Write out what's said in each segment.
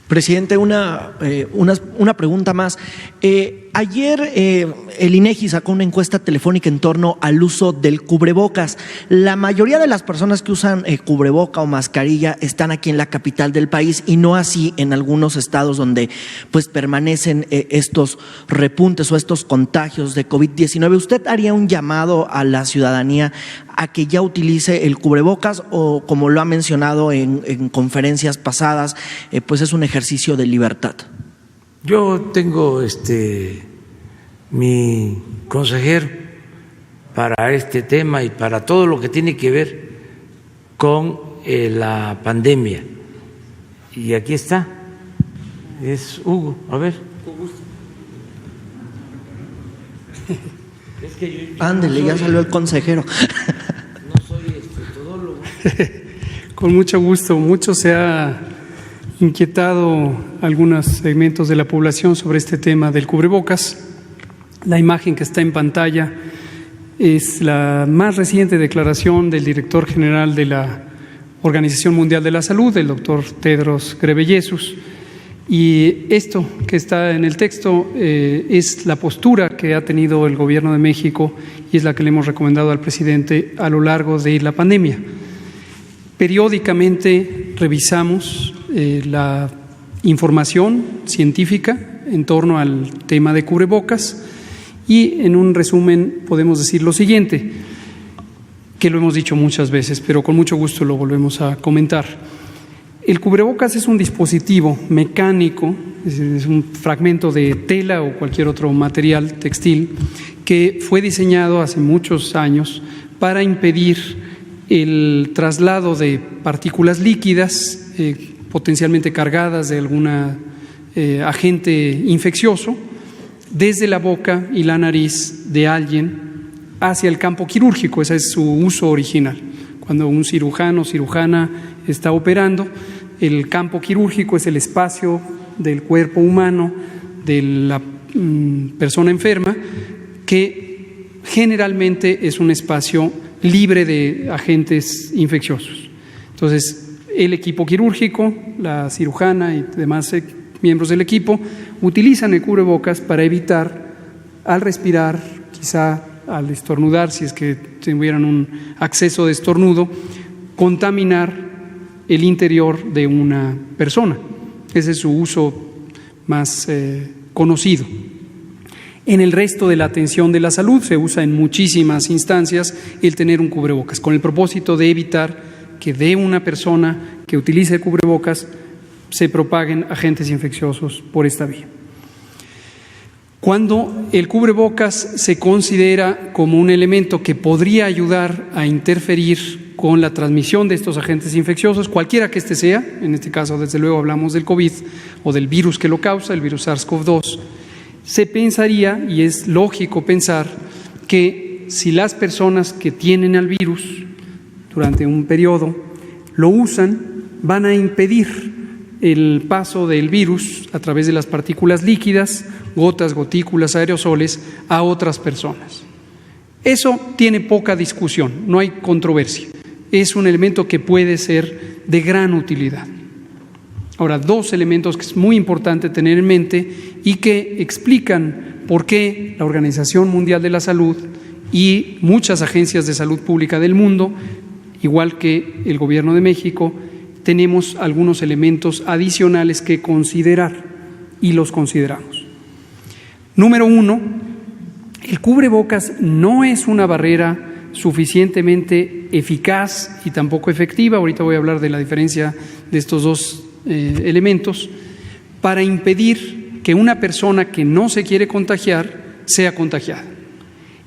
Presidente, una pregunta más. Ayer el INEGI sacó una encuesta telefónica en torno al uso del cubrebocas. La mayoría de las personas que usan cubreboca o mascarilla están aquí en la capital del país y no así en algunos estados donde pues permanecen estos repuntes o estos contagios de COVID-19. ¿Usted haría un llamado a la ciudadanía a que ya utilice el cubrebocas o, como lo ha mencionado en conferencias pasadas, pues es un ejercicio de libertad? Yo tengo mi consejero para este tema y para todo lo que tiene que ver con la pandemia. Y aquí está, es Hugo. A ver. Es que yo ándele, ya salió el consejero. No soy todólogo. Con mucho gusto. Mucho se ha inquietado algunos segmentos de la población sobre este tema del cubrebocas. La imagen que está en pantalla es la más reciente declaración del director general de la Organización Mundial de la Salud, el doctor Tedros Ghebreyesus. Y esto que está en el texto es la postura que ha tenido el Gobierno de México y es la que le hemos recomendado al presidente a lo largo de la pandemia. Periódicamente revisamos la información científica en torno al tema de cubrebocas y en un resumen podemos decir lo siguiente, que lo hemos dicho muchas veces, pero con mucho gusto lo volvemos a comentar. El cubrebocas es un dispositivo mecánico, es un fragmento de tela o cualquier otro material textil que fue diseñado hace muchos años para impedir el traslado de partículas líquidas potencialmente cargadas de algún agente infeccioso desde la boca y la nariz de alguien hacia el campo quirúrgico. Ese es su uso original. Cuando un cirujano o cirujana está operando, el campo quirúrgico es el espacio del cuerpo humano de la persona enferma que generalmente es un espacio libre de agentes infecciosos. Entonces, el equipo quirúrgico, la cirujana y demás miembros del equipo utilizan el cubrebocas para evitar, al respirar, quizá al estornudar, si es que tuvieran un acceso de estornudo, contaminar el interior de una persona. Ese es su uso más conocido. En el resto de la atención de la salud se usa en muchísimas instancias el tener un cubrebocas, con el propósito de evitar que de una persona que utilice el cubrebocas se propaguen agentes infecciosos por esta vía. Cuando el cubrebocas se considera como un elemento que podría ayudar a interferir con la transmisión de estos agentes infecciosos, cualquiera que este sea, en este caso desde luego hablamos del COVID o del virus que lo causa, el virus SARS-CoV-2, se pensaría, y es lógico pensar, que si las personas que tienen al virus durante un periodo lo usan, van a impedir el paso del virus a través de las partículas líquidas, gotas, gotículas, aerosoles, a otras personas. Eso tiene poca discusión, no hay controversia. Es un elemento que puede ser de gran utilidad. Ahora, dos elementos que es muy importante tener en mente y que explican por qué la Organización Mundial de la Salud y muchas agencias de salud pública del mundo, igual que el Gobierno de México, tenemos algunos elementos adicionales que considerar y los consideramos. Número uno, el cubrebocas no es una barrera suficientemente eficaz y tampoco efectiva, ahorita voy a hablar de la diferencia de estos dos elementos, para impedir que una persona que no se quiere contagiar sea contagiada,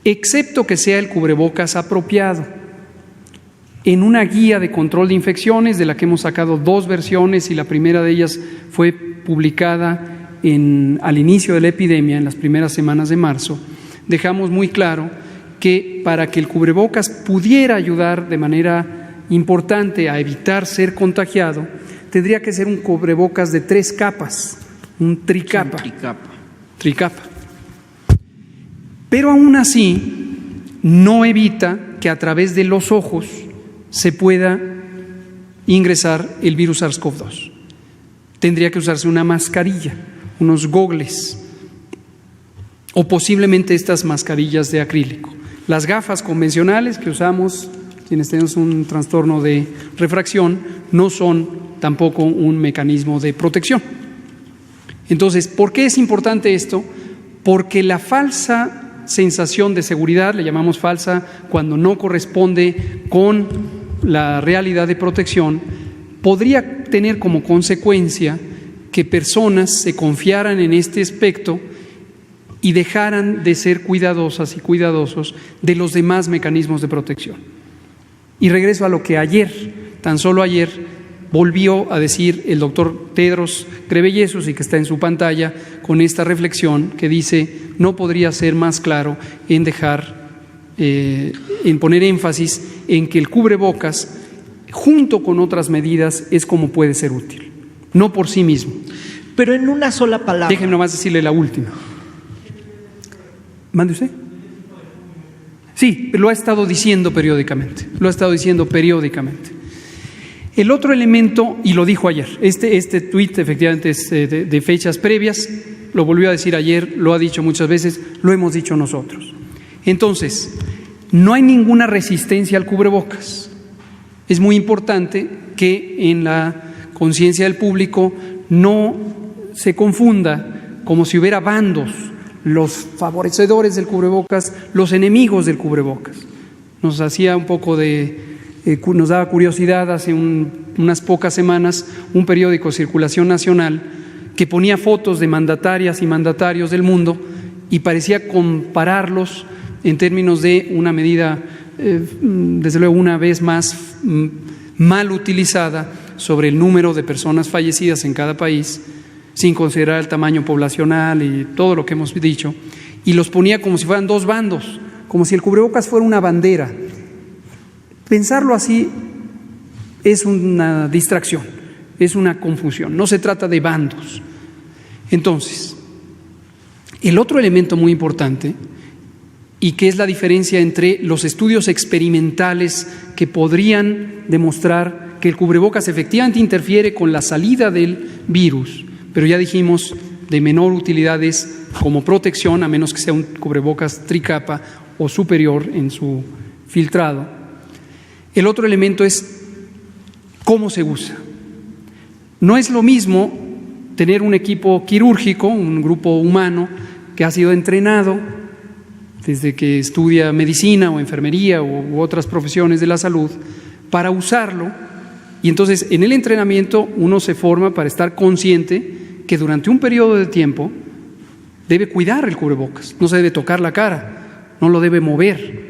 excepto que sea el cubrebocas apropiado. En una guía de control de infecciones, de la que hemos sacado dos versiones y la primera de ellas fue publicada al inicio de la epidemia, en las primeras semanas de marzo, dejamos muy claro que para que el cubrebocas pudiera ayudar de manera importante a evitar ser contagiado, tendría que ser un cubrebocas de 3 capas, un tricapa. Tricapa. Pero aún así no evita que a través de los ojos se pueda ingresar el virus SARS-CoV-2. tendría que usarse una mascarilla, unos gogles, o posiblemente estas mascarillas de acrílico. Las gafas convencionales que usamos quienes tenemos un trastorno de refracción no son tampoco un mecanismo de protección. Entonces, ¿por qué es importante esto? Porque la falsa sensación de seguridad, le llamamos falsa cuando no corresponde con la realidad de protección, podría tener como consecuencia que personas se confiaran en este aspecto y dejaran de ser cuidadosas y cuidadosos de los demás mecanismos de protección. Y regreso a lo que ayer, tan solo ayer, volvió a decir el doctor Tedros Ghebreyesus, y que está en su pantalla, con esta reflexión que dice: no podría ser más claro en en poner énfasis en que el cubrebocas, junto con otras medidas, es como puede ser útil, no por sí mismo. Pero en una sola palabra. Déjenme nomás decirle la última. ¿Mande usted? Sí, lo ha estado diciendo periódicamente, El otro elemento, y lo dijo ayer, este tuit efectivamente es de fechas previas, lo volvió a decir ayer, lo ha dicho muchas veces, lo hemos dicho nosotros. Entonces, no hay ninguna resistencia al cubrebocas. Es muy importante que en la conciencia del público no se confunda como si hubiera bandos, los favorecedores del cubrebocas, los enemigos del cubrebocas. Nos hacía un poco nos daba curiosidad hace unas pocas semanas un periódico de circulación nacional que ponía fotos de mandatarias y mandatarios del mundo y parecía compararlos en términos de una medida, desde luego una vez más mal utilizada, sobre el número de personas fallecidas en cada país, sin considerar el tamaño poblacional y todo lo que hemos dicho, y los ponía como si fueran dos bandos, como si el cubrebocas fuera una bandera. Pensarlo así es una distracción, es una confusión, no se trata de bandos. Entonces, el otro elemento muy importante, y que es la diferencia entre los estudios experimentales que podrían demostrar que el cubrebocas efectivamente interfiere con la salida del virus, pero ya dijimos de menor utilidad es como protección, a menos que sea un cubrebocas tricapa o superior en su filtrado. El otro elemento es cómo se usa. No es lo mismo tener un equipo quirúrgico, un grupo humano que ha sido entrenado desde que estudia medicina o enfermería u otras profesiones de la salud para usarlo, y entonces en el entrenamiento uno se forma para estar consciente que durante un periodo de tiempo debe cuidar el cubrebocas, no se debe tocar la cara, no lo debe mover.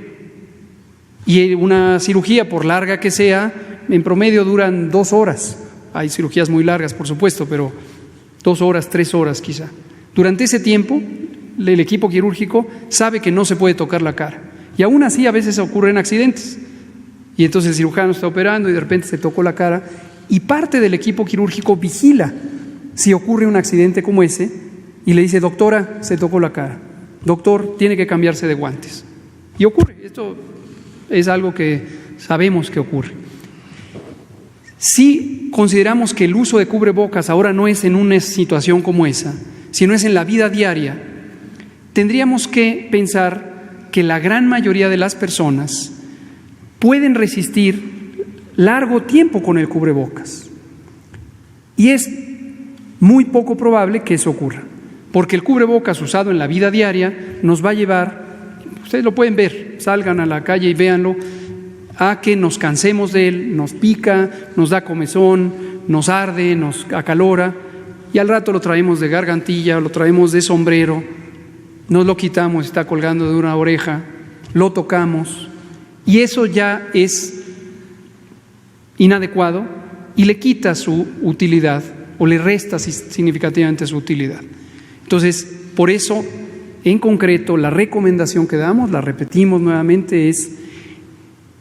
Y una cirugía, por larga que sea, en promedio duran 2 horas. Hay cirugías muy largas, por supuesto, pero 2 horas, 3 horas quizá. Durante ese tiempo, el equipo quirúrgico sabe que no se puede tocar la cara. Y aún así a veces ocurren accidentes. Y entonces el cirujano está operando y de repente se tocó la cara, y parte del equipo quirúrgico vigila si ocurre un accidente como ese y le dice: doctora, se tocó la cara, doctor, tiene que cambiarse de guantes. Y ocurre, esto es algo que sabemos que ocurre. Si consideramos que el uso de cubrebocas ahora no es en una situación como esa, sino es en la vida diaria, tendríamos que pensar que la gran mayoría de las personas pueden resistir largo tiempo con el cubrebocas. Y es muy poco probable que eso ocurra, porque el cubrebocas usado en la vida diaria nos va a llevar, ustedes lo pueden ver, salgan a la calle y véanlo, a que nos cansemos de él, nos pica, nos da comezón, nos arde, nos acalora, y al rato lo traemos de gargantilla, lo traemos de sombrero, nos lo quitamos, está colgando de una oreja, lo tocamos, y eso ya es inadecuado y le quita su utilidad o le resta significativamente su utilidad. Entonces, por eso, en concreto, la recomendación que damos, la repetimos nuevamente, es: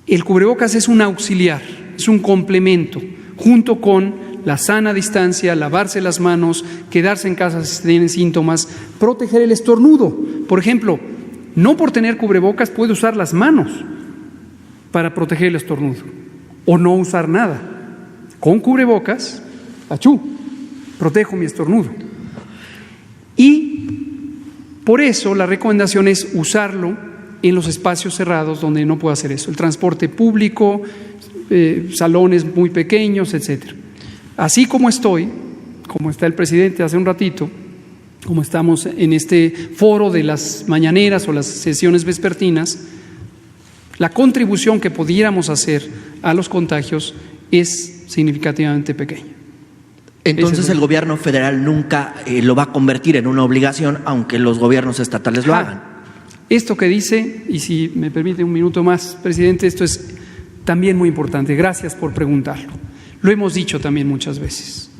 el cubrebocas es un auxiliar, es un complemento, junto con la sana distancia, lavarse las manos, quedarse en casa si tienen síntomas, proteger el estornudo. Por ejemplo, no por tener cubrebocas puede usar las manos para proteger el estornudo, o no usar nada. Con cubrebocas, achú, protejo mi estornudo. Y por eso la recomendación es usarlo en los espacios cerrados donde no puedo hacer eso, el transporte público, salones muy pequeños, etcétera. Así como estoy, como está el presidente hace un ratito, como estamos en este foro de las mañaneras o las sesiones vespertinas, la contribución que pudiéramos hacer a los contagios es significativamente pequeña. Entonces el gobierno federal nunca lo va a convertir en una obligación, aunque los gobiernos estatales lo hagan. Esto que dice, y si me permite un minuto más, presidente, esto es también muy importante. Gracias por preguntarlo. Lo hemos dicho también muchas veces.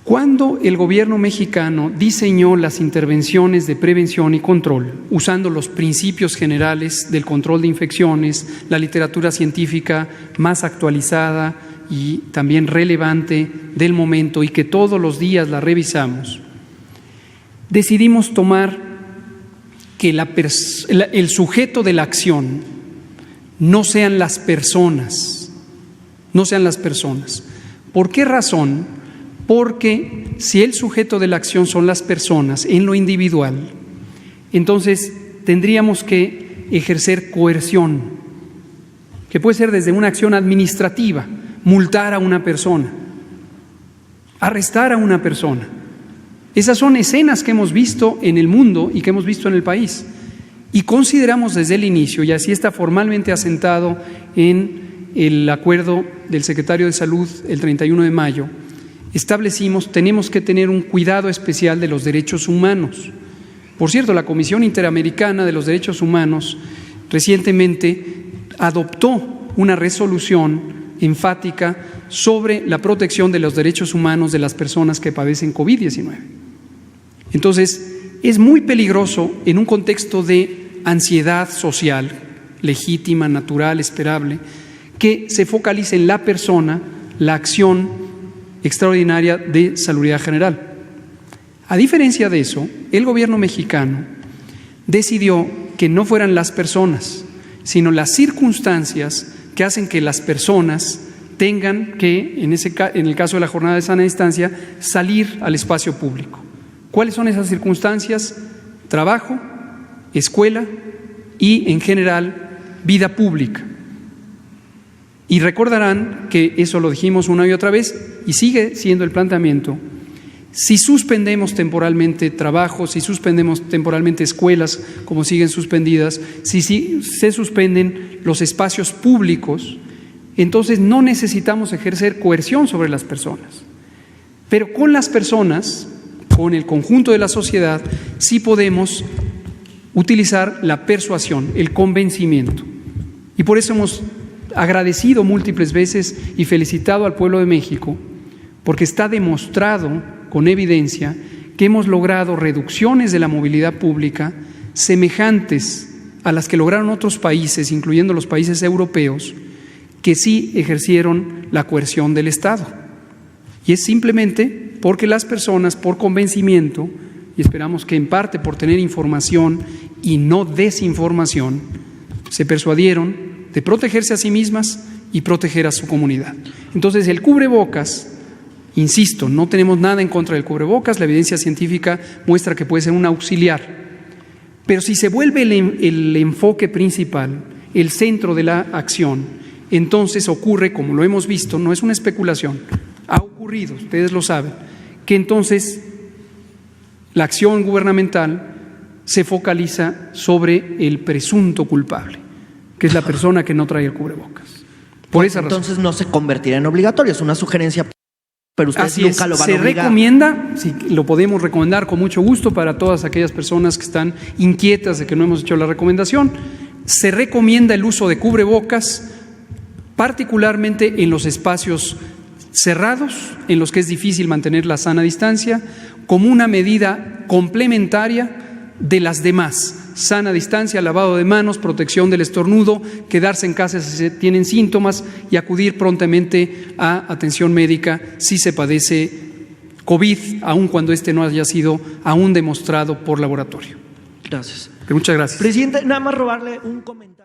Cuando el gobierno mexicano diseñó las intervenciones de prevención y control, usando los principios generales del control de infecciones, la literatura científica más actualizada y también relevante del momento y que todos los días la revisamos, decidimos tomar que el sujeto de la acción no sean las personas, no sean las personas. ¿Por qué razón? Porque si el sujeto de la acción son las personas en lo individual, entonces tendríamos que ejercer coerción, que puede ser desde una acción administrativa, multar a una persona, arrestar a una persona. Esas son escenas que hemos visto en el mundo y que hemos visto en el país. Y consideramos desde el inicio, y así está formalmente asentado en el acuerdo del secretario de Salud el 31 de mayo, establecimos, tenemos que tener un cuidado especial de los derechos humanos. Por cierto, la Comisión Interamericana de los Derechos Humanos recientemente adoptó una resolución enfática sobre la protección de los derechos humanos de las personas que padecen COVID-19. Entonces, es muy peligroso en un contexto de ansiedad social, legítima, natural, esperable, que se focalice en la persona la acción extraordinaria de salubridad general. A diferencia de eso, el gobierno mexicano decidió que no fueran las personas, sino las circunstancias que hacen que las personas tengan que, en el caso de la jornada de sana distancia, salir al espacio público. ¿Cuáles son esas circunstancias? Trabajo, escuela y, en general, vida pública. Y recordarán que eso lo dijimos una y otra vez y sigue siendo el planteamiento. Si suspendemos temporalmente trabajo, si suspendemos temporalmente escuelas como siguen suspendidas, si se suspenden los espacios públicos, entonces no necesitamos ejercer coerción sobre las personas. Pero con las personas, con el conjunto de la sociedad, sí podemos utilizar la persuasión, el convencimiento. Y por eso hemos agradecido múltiples veces y felicitado al pueblo de México, porque está demostrado con evidencia que hemos logrado reducciones de la movilidad pública semejantes a las que lograron otros países, incluyendo los países europeos, que sí ejercieron la coerción del Estado. Y es simplemente porque las personas, por convencimiento, y esperamos que en parte por tener información y no desinformación, se persuadieron de protegerse a sí mismas y proteger a su comunidad. Entonces, el cubrebocas, insisto, no tenemos nada en contra del cubrebocas, la evidencia científica muestra que puede ser un auxiliar, pero si se vuelve el enfoque principal, el centro de la acción, entonces ocurre, como lo hemos visto, no es una especulación, ha ocurrido, ustedes lo saben, que entonces la acción gubernamental se focaliza sobre el presunto culpable, que es la persona que no trae el cubrebocas. Por esa razón. Entonces no se convertirá en obligatorio, es una sugerencia, pero ustedes Así nunca es, lo van a se obligar. recomienda, sí, lo podemos recomendar con mucho gusto para todas aquellas personas que están inquietas de que no hemos hecho la recomendación. Se recomienda el uso de cubrebocas, particularmente en los espacios cerrados, en los que es difícil mantener la sana distancia, como una medida complementaria de las demás: sana distancia, lavado de manos, protección del estornudo, quedarse en casa si se tienen síntomas y acudir prontamente a atención médica si se padece COVID, aun cuando este no haya sido aún demostrado por laboratorio. Gracias. Muchas gracias. Presidente, nada más robarle un comentario.